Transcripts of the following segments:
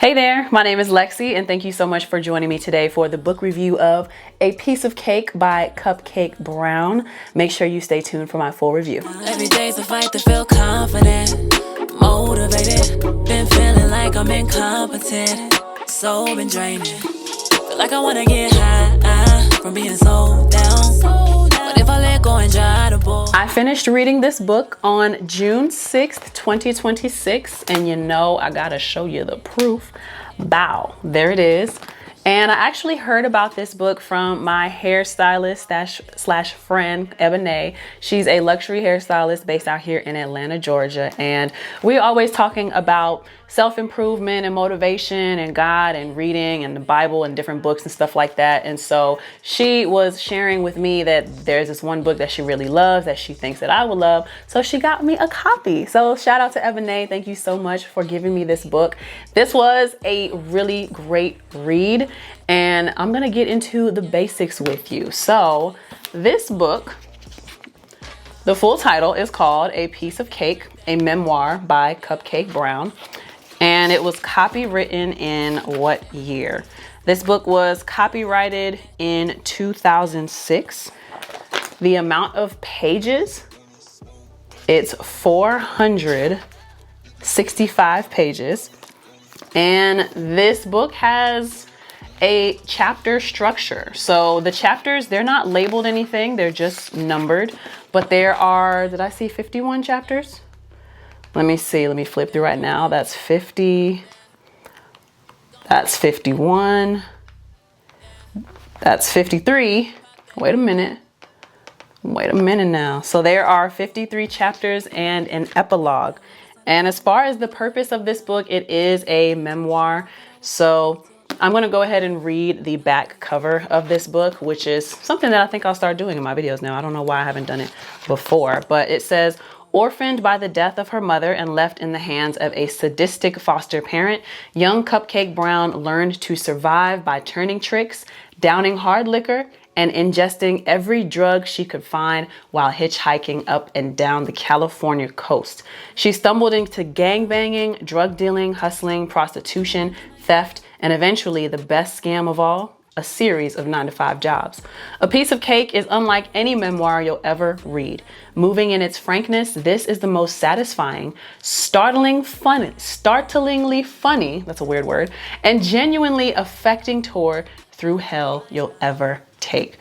Hey there, my name is LexC and thank you so much for joining me today for the book review of A Piece of Cake by Cupcake Brown. Make sure you stay tuned for my full review. Every day's a fight to feel confident, motivated, been feeling like I'm incompetent, so been draining, feel like I wanna get high from being so down, but if I let go and dry the bowl. I finished reading this book on June 6th, 2026, and you know I gotta show you the proof. Bow, there it is. And I actually heard about this book from my hairstylist slash friend, Ebony. She's a luxury hairstylist based out here in Atlanta, Georgia. And we're always talking about self-improvement and motivation and God and reading and the Bible and different books and stuff like that. And so she was sharing with me that there's this one book that she really loves that she thinks that I would love. So she got me a copy. So shout out to Ebony. Thank you so much for giving me this book. This was a really great read. And I'm gonna get into the basics with you. So this book, the full title is called A Piece of Cake, a Memoir by Cupcake Brown. And it was copywritten in what year? This book was copyrighted in 2006. The amount of pages, it's 465 pages. And this book has a chapter structure. So the chapters, they're not labeled anything, they're just numbered, but there are, did I see 51 chapters? Let me see, let me flip through right now. That's 50, that's 51, that's 53. Wait a minute now. So there are 53 chapters and an epilogue. And as far as the purpose of this book, it is a memoir. So I'm going to go ahead and read the back cover of this book, which is something that I think I'll start doing in my videos now. I don't know why I haven't done it before, but it says, orphaned by the death of her mother and left in the hands of a sadistic foster parent, young Cupcake Brown learned to survive by turning tricks, downing hard liquor, and ingesting every drug she could find while hitchhiking up and down the California coast. She stumbled into gangbanging, drug dealing, hustling, prostitution, theft, and eventually the best scam of all, a series of 9-to-5 jobs. A Piece of Cake is unlike any memoir you'll ever read. Moving in its frankness, this is the most satisfying, startlingly funny, that's a weird word, and genuinely affecting tour through hell you'll ever take.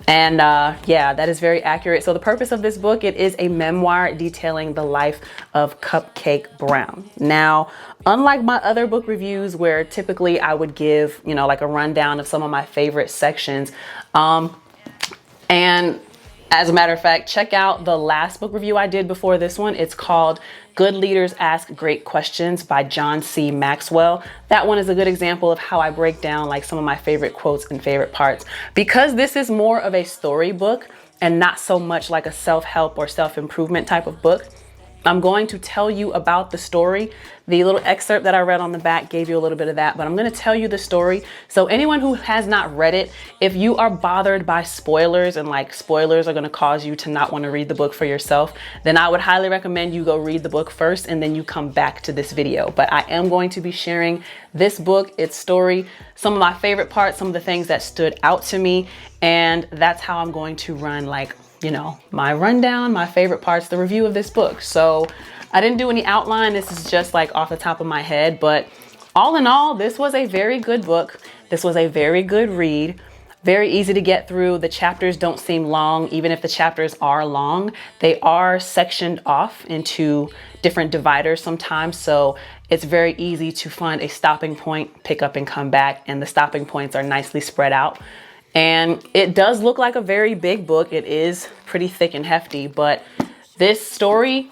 And yeah, that is very accurate. So the purpose of this book, it is a memoir detailing the life of Cupcake Brown. Now, unlike my other book reviews where typically I would give, you know, like a rundown of some of my favorite sections. And as a matter of fact, check out the last book review I did before this one. It's called Good Leaders Ask Great Questions by John C. Maxwell. That one is a good example of how I break down like some of my favorite quotes and favorite parts. Because this is more of a storybook and not so much like a self-help or self-improvement type of book, I'm going to tell you about the story. The little excerpt that I read on the back gave you a little bit of that, but I'm going to tell you the story. So anyone who has not read it, if you are bothered by spoilers and like spoilers are going to cause you to not want to read the book for yourself, then I would highly recommend you go read the book first and then you come back to this video. But I am going to be sharing this book, its story, some of my favorite parts, some of the things that stood out to me. And that's how I'm going to run like, you know, my rundown, my favorite parts, the review of this book. So I didn't do any outline. This is just like off the top of my head, but all in all, this was a very good book. This was a very good read, very easy to get through. The chapters don't seem long. Even if the chapters are long, they are sectioned off into different dividers sometimes. So it's very easy to find a stopping point, pick up and come back. And the stopping points are nicely spread out. And it does look like a very big book. It is pretty thick and hefty, but this story,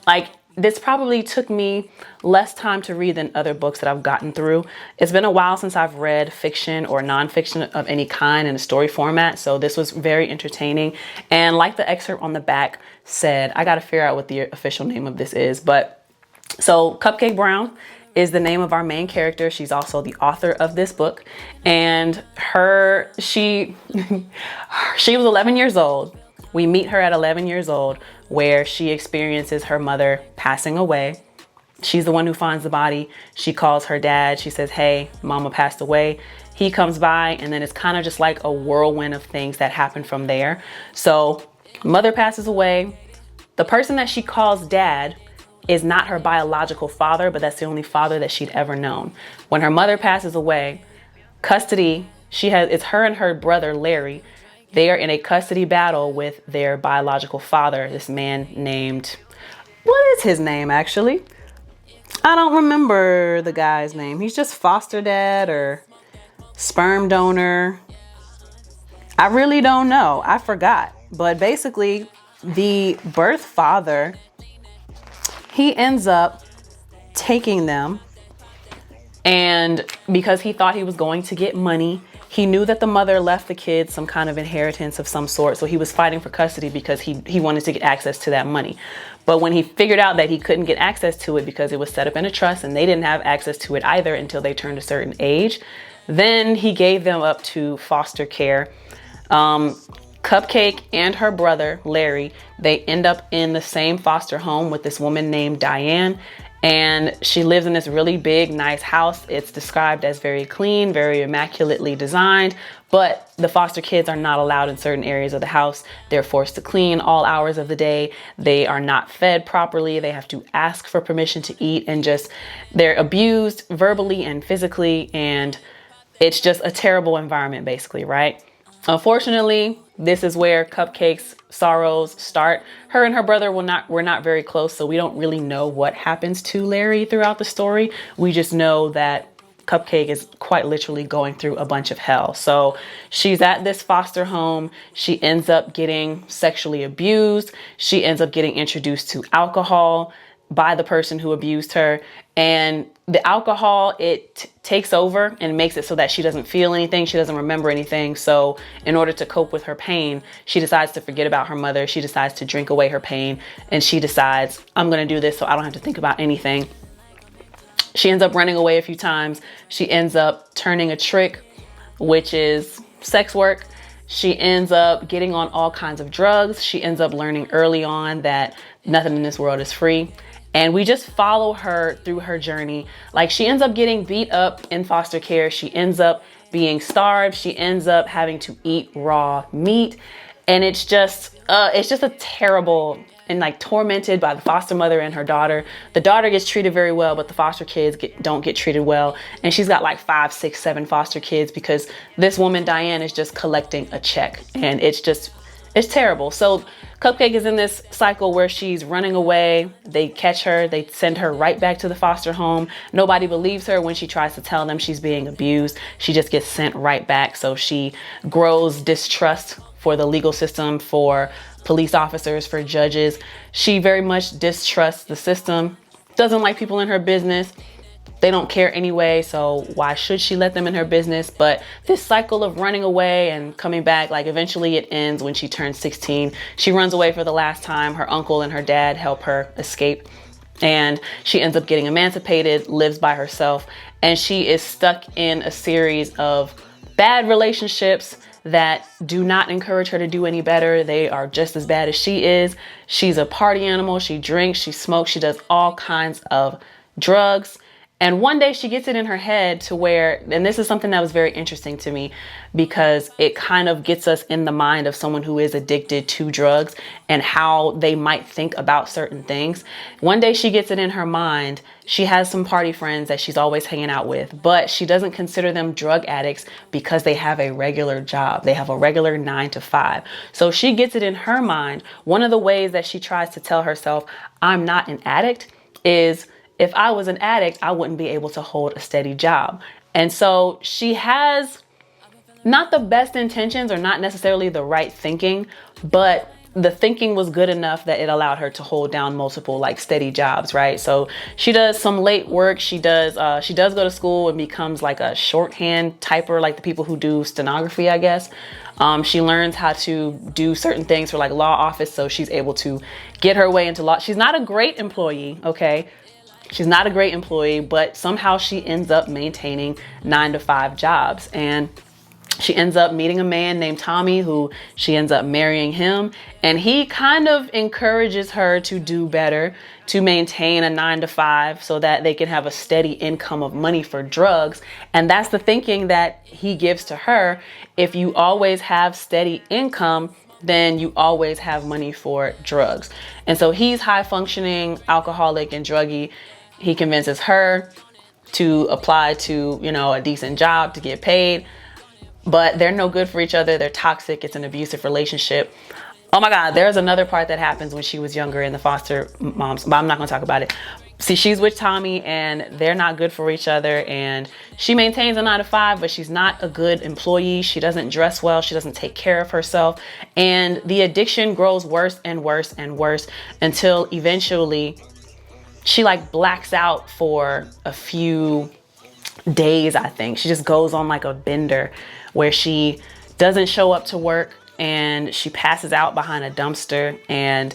like this probably took me less time to read than other books that I've gotten through. It's been a while since I've read fiction or nonfiction of any kind in a story format. So this was very entertaining. And like the excerpt on the back said, I got to figure out what the official name of this is. But so Cupcake Brown is the name of our main character. She's also the author of this book. And she was 11 years old. We meet her at 11 years old, where she experiences her mother passing away. She's the one who finds the body. She calls her dad. She says, hey, mama passed away. He comes by, and then it's kind of just like a whirlwind of things that happen from there. So mother passes away. The person that she calls dad is not her biological father, but that's the only father that she'd ever known. When her mother passes away, custody, it's her and her brother, Larry. They are in a custody battle with their biological father, this man named, what is his name actually? I don't remember the guy's name. He's just foster dad or sperm donor. I really don't know. I forgot. But basically, the birth father, he ends up taking them. And because he thought he was going to get money, he knew that the mother left the kids some kind of inheritance of some sort. So he was fighting for custody because he wanted to get access to that money. But when he figured out that he couldn't get access to it because it was set up in a trust and they didn't have access to it either until they turned a certain age, then he gave them up to foster care. Cupcake and her brother, Larry, they end up in the same foster home with this woman named Diane. And she lives in this really big, nice house. It's described as very clean, very immaculately designed, but the foster kids are not allowed in certain areas of the house. They're forced to clean all hours of the day. They are not fed properly. They have to ask for permission to eat, and they're abused verbally and physically. And it's just a terrible environment, basically, right? Unfortunately, this is where Cupcake's sorrows start. Her and her brother were not very close, so we don't really know what happens to Larry throughout the story. We just know that Cupcake is quite literally going through a bunch of hell. So she's at this foster home. She ends up getting sexually abused. She ends up getting introduced to alcohol by the person who abused her. And the alcohol, it takes over and makes it so that she doesn't feel anything. She doesn't remember anything. So in order to cope with her pain, she decides to forget about her mother. She decides to drink away her pain. And she decides, I'm going to do this so I don't have to think about anything. She ends up running away a few times. She ends up turning a trick, which is sex work. She ends up getting on all kinds of drugs. She ends up learning early on that nothing in this world is free. And we just follow her through her journey. Like, she ends up getting beat up in foster care. She ends up being starved. She ends up having to eat raw meat. And it's just a terrible, and like tormented by the foster mother and her daughter. The daughter gets treated very well, but the foster kids don't get treated well. And she's got like 5, 6, 7 foster kids because this woman, Diane, is just collecting a check. And it's terrible. So Cupcake is in this cycle where she's running away. They catch her. They send her right back to the foster home. Nobody believes her when she tries to tell them she's being abused. She just gets sent right back. So she grows distrust for the legal system, for police officers, for judges. She very much distrusts the system, doesn't like people in her business. They don't care anyway, so why should she let them in her business? But this cycle of running away and coming back, like eventually it ends when she turns 16. She runs away for the last time. Her uncle and her dad help her escape. And she ends up getting emancipated, lives by herself. And she is stuck in a series of bad relationships that do not encourage her to do any better. They are just as bad as she is. She's a party animal. She drinks, she smokes, she does all kinds of drugs. And one day she gets it in her head to where, and this is something that was very interesting to me because it kind of gets us in the mind of someone who is addicted to drugs and how they might think about certain things. One day she gets it in her mind. She has some party friends that she's always hanging out with, but she doesn't consider them drug addicts because they have a regular job. They have a regular 9 to 5. So she gets it in her mind. One of the ways that she tries to tell herself, I'm not an addict, is if I was an addict, I wouldn't be able to hold a steady job. And so she has not the best intentions or not necessarily the right thinking, but the thinking was good enough that it allowed her to hold down multiple like steady jobs, right? So she does some late work. She does go to school and becomes like a shorthand typer, like the people who do stenography, I guess. She learns how to do certain things for like law office. So she's able to get her way into law. She's not a great employee, okay? She's not a great employee, but somehow she ends up maintaining 9 to 5 jobs. And She ends up meeting a man named Tommy, who she ends up marrying him. And he kind of encourages her to do better, to maintain a 9 to 5 so that they can have a steady income of money for drugs. And that's the thinking that he gives to her. If you always have steady income, then you always have money for drugs. And so he's high functioning, alcoholic and druggy. He convinces her to apply to, a decent job to get paid. But they're no good for each other. They're toxic. It's an abusive relationship. Oh my God, there's another part that happens when she was younger in the foster moms, but I'm not gonna talk about it. See, she's with Tommy and they're not good for each other, and she maintains a 9 to 5, but she's not a good employee. She doesn't dress well. She doesn't take care of herself. And the addiction grows worse and worse and worse until eventually she like blacks out for a few days, I think. She just goes on like a bender where she doesn't show up to work and she passes out behind a dumpster, and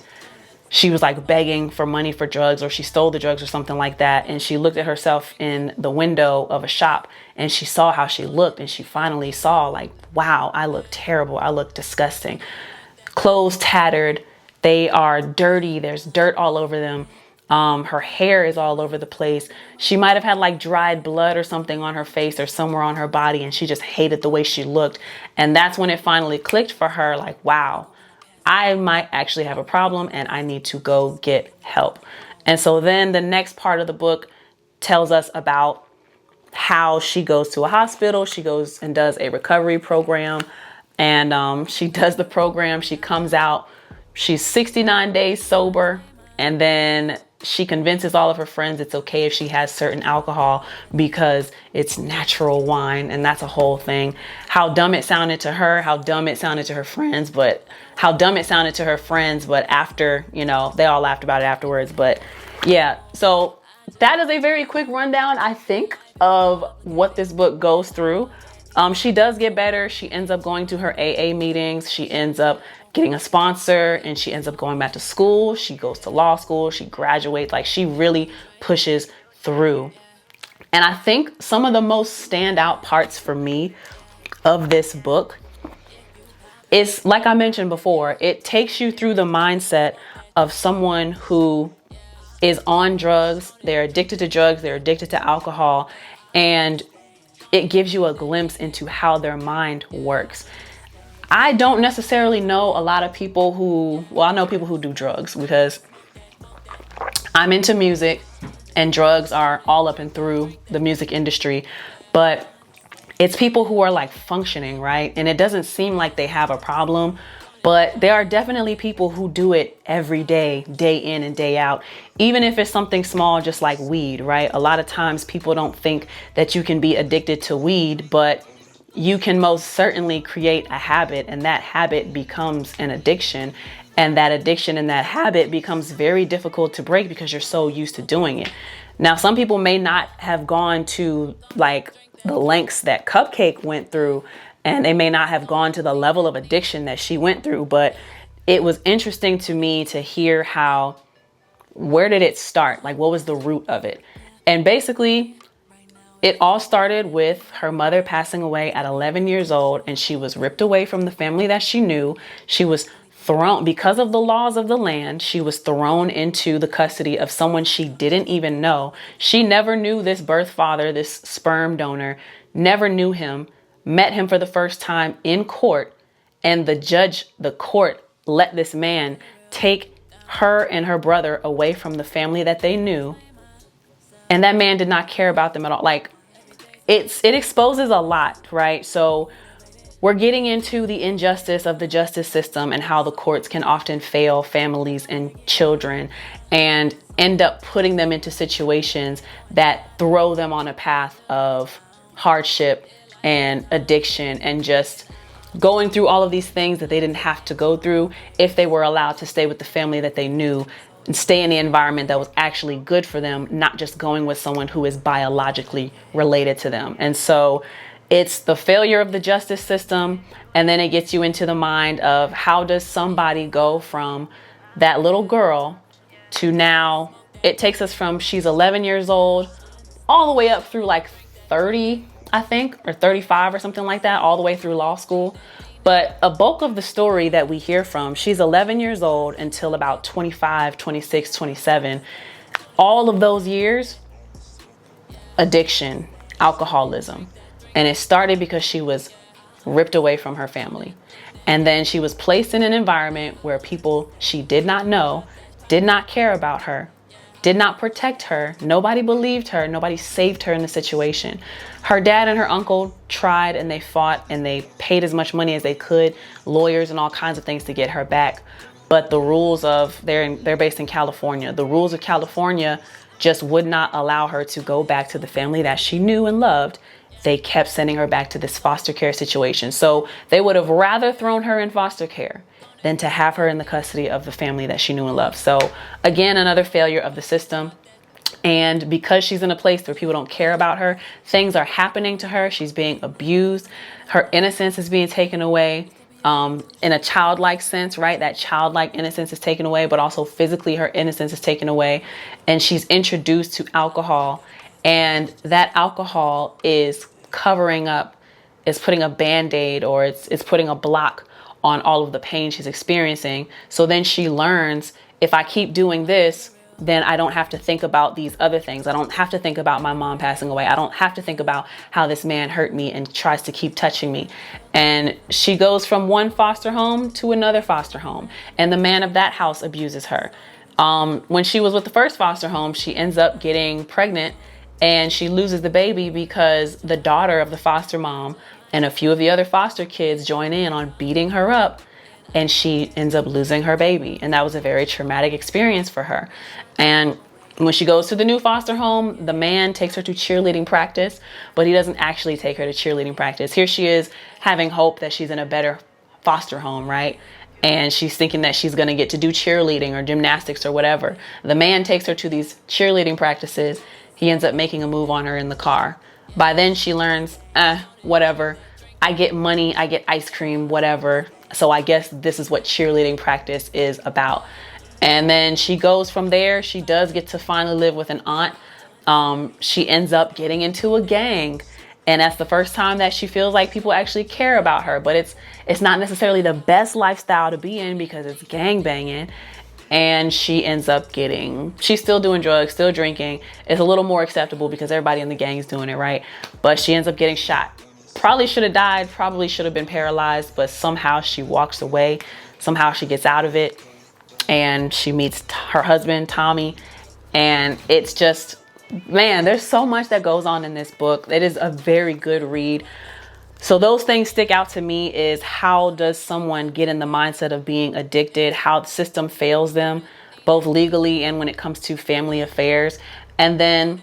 she was like begging for money for drugs, or she stole the drugs or something like that. And she looked at herself in the window of a shop and she saw how she looked, and she finally saw like, wow, I look terrible. I look disgusting. Clothes tattered. They are dirty. There's dirt all over them. Her hair is all over the place. She might have had like dried blood or something on her face or somewhere on her body, and she just hated the way she looked. And that's when it finally clicked for her, like, wow, I might actually have a problem and I need to go get help. And so then the next part of the book tells us about how she goes to a hospital. She goes and does a recovery program, and she does the program. She comes out, she's 69 days sober, and then she convinces all of her friends it's okay if she has certain alcohol because it's natural wine, and that's a whole thing. How dumb it sounded to her, how dumb it sounded to her friends, but after, they all laughed about it afterwards. But yeah, so that is a very quick rundown, I think, of what this book goes through. She does get better. She ends up going to her AA meetings. She ends up getting a sponsor, and she ends up going back to school. She goes to law school. She graduates. Like, she really pushes through. And I think some of the most standout parts for me of this book is, like I mentioned before, it takes you through the mindset of someone who is on drugs. They're addicted to drugs. They're addicted to alcohol. And it gives you a glimpse into how their mind works. I don't necessarily know a lot of people I know people who do drugs because I'm into music and drugs are all up and through the music industry, but it's people who are like functioning, right? And it doesn't seem like they have a problem, but there are definitely people who do it every day, day in and day out, even if it's something small, just like weed, right? A lot of times people don't think that you can be addicted to weed, but you can most certainly create a habit, and that habit becomes an addiction. And that addiction and that habit becomes very difficult to break because you're so used to doing it. Now, some people may not have gone to like the lengths that Cupcake went through, and they may not have gone to the level of addiction that she went through, but it was interesting to me to hear where did it start? Like, what was the root of it? And basically, it all started with her mother passing away at 11 years old, and she was ripped away from the family that she knew. She was thrown, because of the laws of the land, she was thrown into the custody of someone she didn't even know. She never knew this birth father, this sperm donor, never knew him, met him for the first time in court, and the court let this man take her and her brother away from the family that they knew. And that man did not care about them at all. Like, it exposes a lot, right? So we're getting into the injustice of the justice system and how the courts can often fail families and children and end up putting them into situations that throw them on a path of hardship and addiction and just going through all of these things that they didn't have to go through if they were allowed to stay with the family that they knew and stay in the environment that was actually good for them, not just going with someone who is biologically related to them. And so it's the failure of the justice system. And then it gets you into the mind of how does somebody go from that little girl to now, it takes us from she's 11 years old all the way up through like 30 I think, or 35 or something like that, all the way through law school. But a bulk of the story that we hear from, she's 11 years old until about 25, 26, 27. All of those years, addiction, alcoholism. And it started because she was ripped away from her family. And then she was placed in an environment where people she did not know, did not care about her, did not protect her. Nobody believed her. Nobody saved her in the situation. Her dad and her uncle tried, and they fought, and they paid as much money as they could, lawyers and all kinds of things to get her back. But the rules of, they're based in California. The rules of California just would not allow her to go back to the family that she knew and loved. They kept sending her back to this foster care situation. So they would have rather thrown her in foster care than to have her in the custody of the family that she knew and loved. So again, another failure of the system. And because she's in a place where people don't care about her, things are happening to her. She's being abused. Her innocence is being taken away. In a childlike sense, right? That childlike innocence is taken away, but also physically her innocence is taken away. And she's introduced to alcohol, and that alcohol is covering up, is putting a Band-Aid, or it's putting a block on all of the pain she's experiencing. So then she learns, if I keep doing this, then I don't have to think about these other things. I don't have to think about my mom passing away. I don't have to think about how this man hurt me and tries to keep touching me. And she goes from one foster home to another foster home, and the man of that house abuses her. When she was with the first foster home, she ends up getting pregnant, and she loses the baby because the daughter of the foster mom and a few of the other foster kids join in on beating her up, and she ends up losing her baby. And that was a very traumatic experience for her. And when she goes to the new foster home, the man takes her to cheerleading practice, but he doesn't actually take her to cheerleading practice. Here she is having hope that she's in a better foster home, right? And she's thinking that she's going to get to do cheerleading or gymnastics or whatever. The man takes her to these cheerleading practices. He ends up making a move on her in the car. By then she learns, whatever. I get money, I get ice cream, whatever. So I guess this is what cheerleading practice is about. And then she goes from there. She does get to finally live with an aunt. She ends up getting into a gang. And that's the first time that she feels like people actually care about her. But it's not necessarily the best lifestyle to be in because it's gang banging. And she ends up she's still doing drugs, still drinking. It's a little more acceptable because everybody in the gang is doing it, right? But she ends up getting shot. Probably should have died, probably should have been paralyzed, but somehow she walks away. Somehow she gets out of it, and she meets her husband, Tommy. And it's just, man, there's so much that goes on in this book. It is a very good read. So those things stick out to me, is how does someone get in the mindset of being addicted, how the system fails them, both legally and when it comes to family affairs. And then,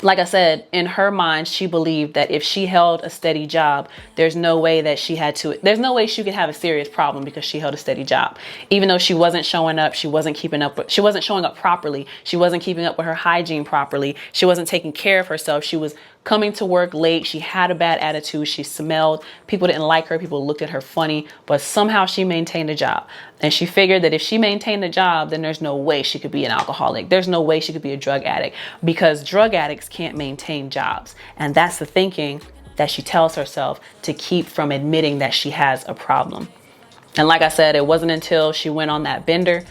like I said, in her mind, she believed that if she held a steady job, there's no way she could have a serious problem because she held a steady job. Even though she wasn't showing up, she wasn't showing up properly. She wasn't keeping up with her hygiene properly. She wasn't taking care of herself. She was coming to work late. She had a bad attitude. She smelled. People didn't like her. People looked at her funny, but somehow she maintained a job. And she figured that if she maintained a job, then there's no way she could be an alcoholic. There's no way she could be a drug addict, because drug addicts can't maintain jobs. And that's the thinking that she tells herself to keep from admitting that she has a problem. And like I said, it wasn't until she went on that bender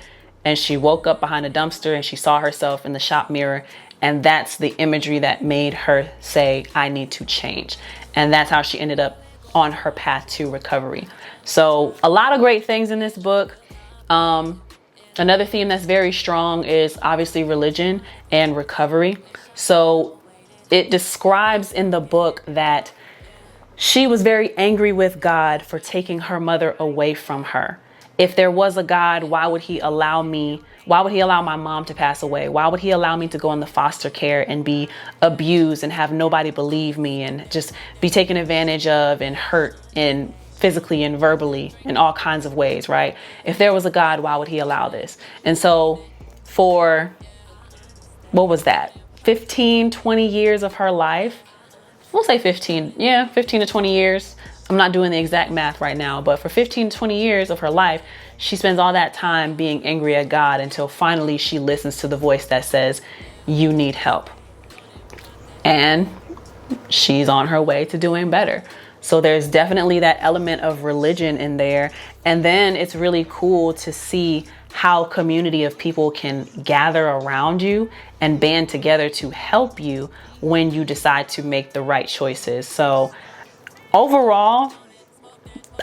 and she woke up behind a dumpster and she saw herself in the shop mirror. And that's the imagery that made her say, I need to change. And that's how she ended up on her path to recovery. So a lot of great things in this book. Another theme that's very strong is obviously religion and recovery. So it describes in the book that she was very angry with God for taking her mother away from her. If there was a God, why would he allow my mom to pass away? Why would he allow me to go into foster care and be abused and have nobody believe me and just be taken advantage of and hurt and physically and verbally in all kinds of ways, right? If there was a God, why would he allow this? And so for, 15, 20 years of her life, we'll say 15 to 20 years. I'm not doing the exact math right now, but for 15 to 20 years of her life, she spends all that time being angry at God until finally she listens to the voice that says, you need help. And she's on her way to doing better. So there's definitely that element of religion in there. And then it's really cool to see how a community of people can gather around you and band together to help you when you decide to make the right choices. So overall,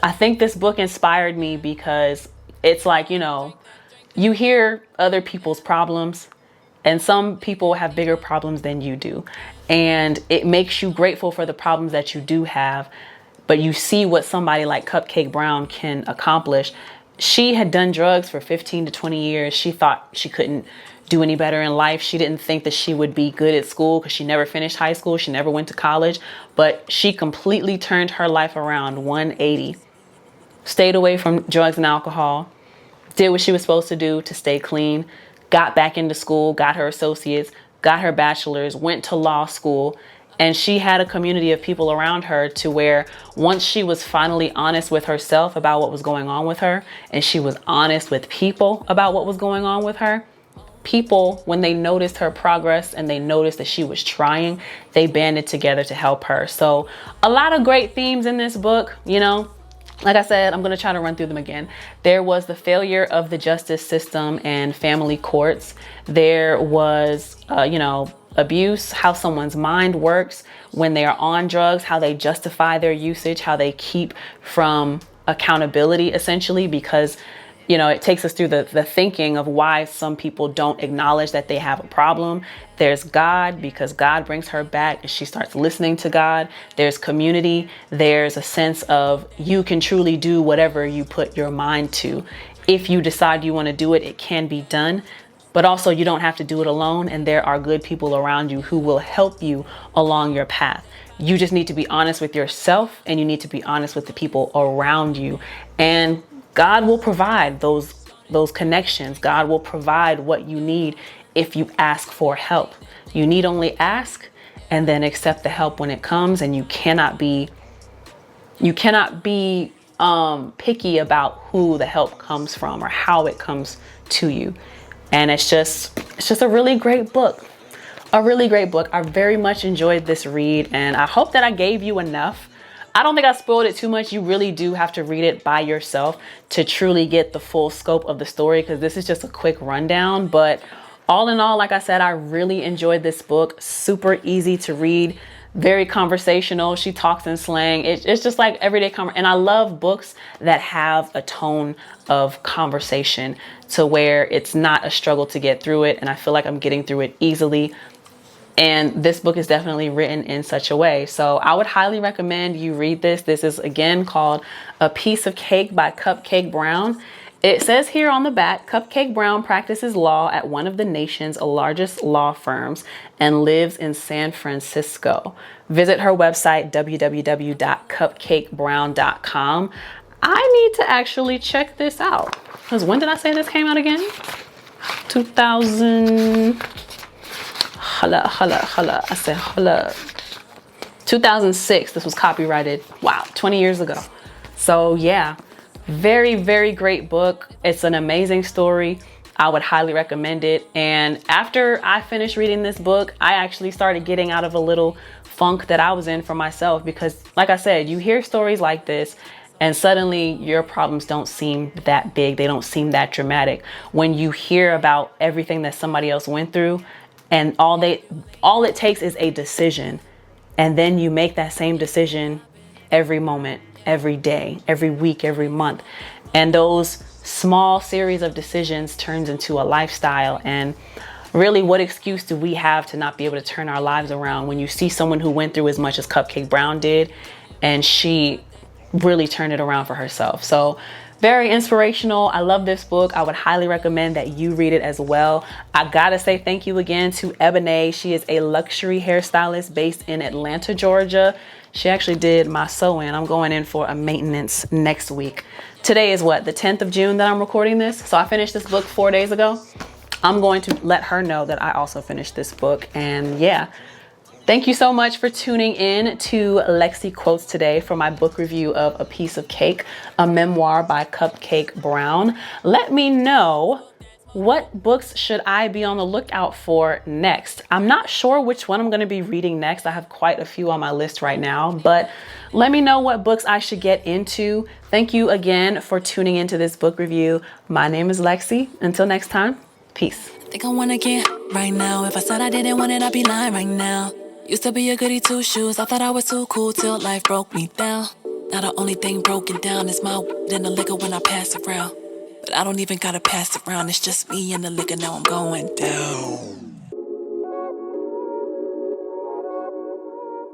I think this book inspired me because it's like, you know, you hear other people's problems, and some people have bigger problems than you do. And it makes you grateful for the problems that you do have. But you see what somebody like Cupcake Brown can accomplish. She had done drugs for 15 to 20 years. She thought she couldn't do any better in life. She didn't think that she would be good at school because she never finished high school. She never went to college. But she completely turned her life around 180. Stayed away from drugs and alcohol. Did what she was supposed to do to stay clean. Got back into school, got her associates, got her bachelor's, went to law school, and she had a community of people around her to where once she was finally honest with herself about what was going on with her, and she was honest with people about what was going on with her, people, when they noticed her progress and they noticed that she was trying, they banded together to help her. So a lot of great themes in this book, you know. Like I said, I'm going to try to run through them again. There was the failure of the justice system and family courts. There was, abuse, how someone's mind works when they are on drugs, how they justify their usage, how they keep from accountability, essentially, because it takes us through the thinking of why some people don't acknowledge that they have a problem. There's God, because God brings her back and she starts listening to God. There's community. There's a sense of you can truly do whatever you put your mind to. If you decide you want to do it, it can be done. But also you don't have to do it alone. And there are good people around you who will help you along your path. You just need to be honest with yourself, and you need to be honest with the people around you. And God will provide those connections. God will provide what you need if you ask for help. You need only ask and then accept the help when it comes. And you cannot be picky about who the help comes from or how it comes to you. And it's just a really great book. A really great book. I very much enjoyed this read, and I hope that I gave you enough. I don't think I spoiled it too much. You really do have to read it by yourself to truly get the full scope of the story, because this is just a quick rundown. But all in all, like I said, I really enjoyed this book. Super easy to read, very conversational. She talks in slang. It's just like everyday conversation. And I love books that have a tone of conversation to where it's not a struggle to get through it. And I feel like I'm getting through it easily. And this book is definitely written in such a way. So I would highly recommend you read this. This is again called A Piece of Cake by Cupcake Brown. It says here on the back, Cupcake Brown practices law at one of the nation's largest law firms and lives in San Francisco. Visit her website, www.cupcakebrown.com. I need to actually check this out, because when did I say this came out again? 2000... I said, 2006, this was copyrighted. Wow, 20 years ago. So yeah, very, very great book. It's an amazing story. I would highly recommend it. And after I finished reading this book, I actually started getting out of a little funk that I was in for myself, because like I said, you hear stories like this and suddenly your problems don't seem that big. They don't seem that dramatic. When you hear about everything that somebody else went through, and all it takes is a decision. And then you make that same decision every moment, every day, every week, every month. And those small series of decisions turns into a lifestyle. And really, what excuse do we have to not be able to turn our lives around when you see someone who went through as much as Cupcake Brown did, and she really turned it around for herself? So very inspirational. I love this book. I would highly recommend that you read it as well. I gotta say thank you again to Ebony. She is a luxury hairstylist based in Atlanta, Georgia. She actually did my sew-in. I'm going in for a maintenance next week. Today is what, the 10th of June that I'm recording this? So I finished this book 4 days ago. I'm going to let her know that I also finished this book. And yeah, thank you so much for tuning in to LexC Quotes today for my book review of A Piece of Cake, a memoir by Cupcake Brown. Let me know What books should I be on the lookout for next? I'm not sure which one I'm going to be reading next. I have quite a few on my list right now, but let me know what books I should get into. Thank you again for tuning into this book review. My name is LexC. Until next time, peace. Think I wanna get right now. If I said I didn't want it, I'd be lying right now. Used to be a goody two shoes. I thought I was too cool till life broke me down. Now the only thing broken down is my weed and the liquor when I pass around. But I don't even gotta pass around. It's just me and the liquor. Now I'm going down.